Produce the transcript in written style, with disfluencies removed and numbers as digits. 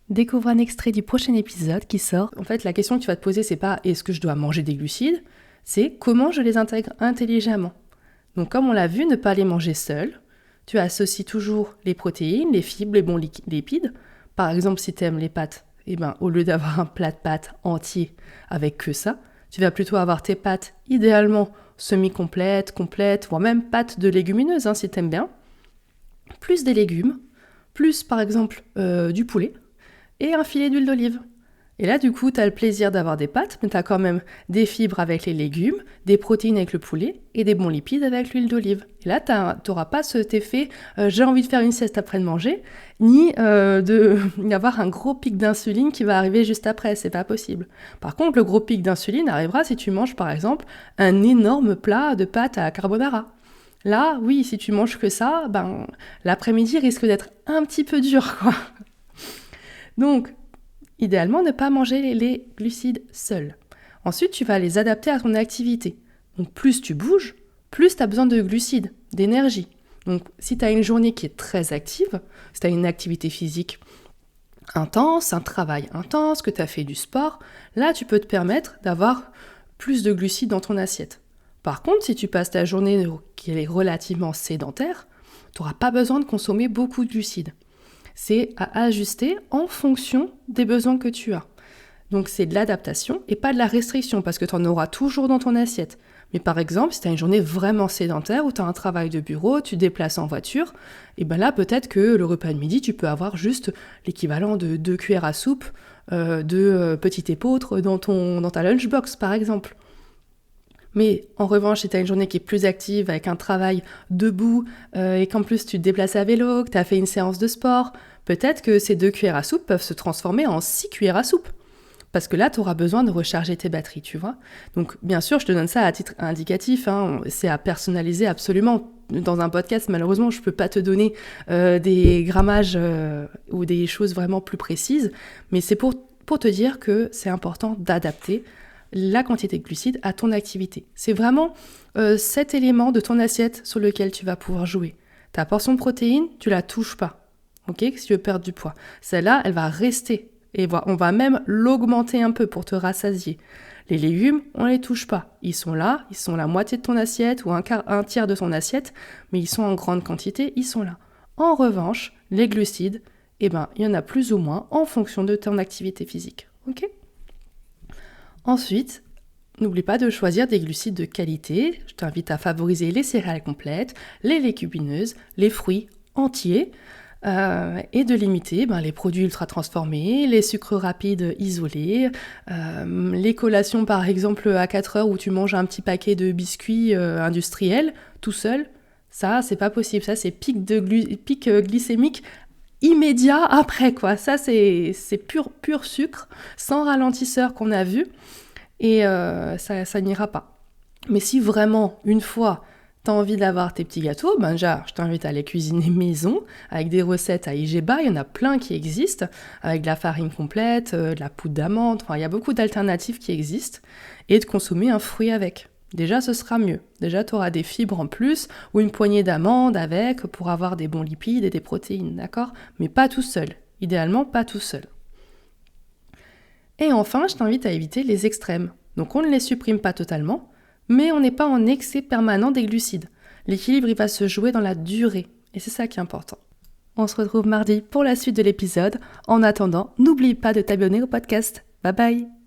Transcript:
découvre un extrait du prochain épisode qui sort. En fait, la question que tu vas te poser, c'est pas est-ce que je dois manger des glucides, c'est comment je les intègre intelligemment. Donc comme on l'a vu, ne pas les manger seuls. Tu associes toujours les protéines, les fibres, les bons lipides. Par exemple, si tu aimes les pâtes, au lieu d'avoir un plat de pâtes entier avec que ça, tu vas plutôt avoir tes pâtes idéalement semi-complètes, complètes, voire même pâtes de légumineuses si tu aimes bien. Plus des légumes, plus par exemple du poulet et un filet d'huile d'olive. Et là, du coup, tu as le plaisir d'avoir des pâtes, mais tu as quand même des fibres avec les légumes, des protéines avec le poulet et des bons lipides avec l'huile d'olive. Et là, tu n'auras pas cet effet j'ai envie de faire une sieste après de manger, ni d'avoir un gros pic d'insuline qui va arriver juste après. C'est pas possible. Par contre, le gros pic d'insuline arrivera si tu manges, par exemple, un énorme plat de pâtes à carbonara. Là, oui, si tu manges que ça, l'après-midi risque d'être un petit peu dur, quoi. Donc, idéalement, ne pas manger les glucides seuls. Ensuite, tu vas les adapter à ton activité. Donc, plus tu bouges, plus tu as besoin de glucides, d'énergie. Donc, si tu as une journée qui est très active, si tu as une activité physique intense, un travail intense, que tu as fait du sport, là, tu peux te permettre d'avoir plus de glucides dans ton assiette. Par contre, si tu passes ta journée qui est relativement sédentaire, tu n'auras pas besoin de consommer beaucoup de glucides. C'est à ajuster en fonction des besoins que tu as. Donc c'est de l'adaptation et pas de la restriction parce que tu en auras toujours dans ton assiette. Mais par exemple, si tu as une journée vraiment sédentaire ou tu as un travail de bureau, tu te déplaces en voiture, et là peut-être que le repas de midi, tu peux avoir juste l'équivalent de 2 cuillères à soupe de petit épeautre dans ta lunchbox par exemple. Mais en revanche, si tu as une journée qui est plus active, avec un travail debout, et qu'en plus tu te déplaces à vélo, que tu as fait une séance de sport, peut-être que ces 2 cuillères à soupe peuvent se transformer en 6 cuillères à soupe. Parce que là, tu auras besoin de recharger tes batteries, tu vois. Donc, bien sûr, je te donne ça à titre indicatif, c'est à personnaliser absolument. Dans un podcast, malheureusement, je ne peux pas te donner des grammages ou des choses vraiment plus précises, mais c'est pour te dire que c'est important d'adapter la quantité de glucides à ton activité. C'est vraiment cet élément de ton assiette sur lequel tu vas pouvoir jouer. Ta portion de protéines, tu la touches pas, ok, si tu veux perdre du poids. Celle-là, elle va rester et on va même l'augmenter un peu pour te rassasier. Les légumes, on les touche pas. Ils sont là, ils sont la moitié de ton assiette ou un tiers de ton assiette, mais ils sont en grande quantité, ils sont là. En revanche, les glucides, il y en a plus ou moins en fonction de ton activité physique, ok ? Ensuite, n'oublie pas de choisir des glucides de qualité. Je t'invite à favoriser les céréales complètes, les légumineuses, les fruits entiers et de limiter les produits ultra transformés, les sucres rapides isolés, les collations par exemple à 4 heures où tu manges un petit paquet de biscuits industriels tout seul. Ça, c'est pas possible. Ça, c'est pic glycémique immédiat après, quoi. Ça, c'est pur sucre, sans ralentisseur qu'on a vu, et ça n'ira pas. Mais si vraiment, une fois, t'as envie d'avoir tes petits gâteaux, déjà, je t'invite à les cuisiner maison, avec des recettes à IGBA, il y en a plein qui existent, avec de la farine complète, de la poudre d'amande, il y a beaucoup d'alternatives qui existent, et de consommer un fruit avec. Déjà, ce sera mieux. Déjà, tu auras des fibres en plus ou une poignée d'amandes avec pour avoir des bons lipides et des protéines, d'accord ? Mais pas tout seul. Idéalement, pas tout seul. Et enfin, je t'invite à éviter les extrêmes. Donc, on ne les supprime pas totalement, mais on n'est pas en excès permanent des glucides. L'équilibre, il va se jouer dans la durée. Et c'est ça qui est important. On se retrouve mardi pour la suite de l'épisode. En attendant, n'oublie pas de t'abonner au podcast. Bye bye!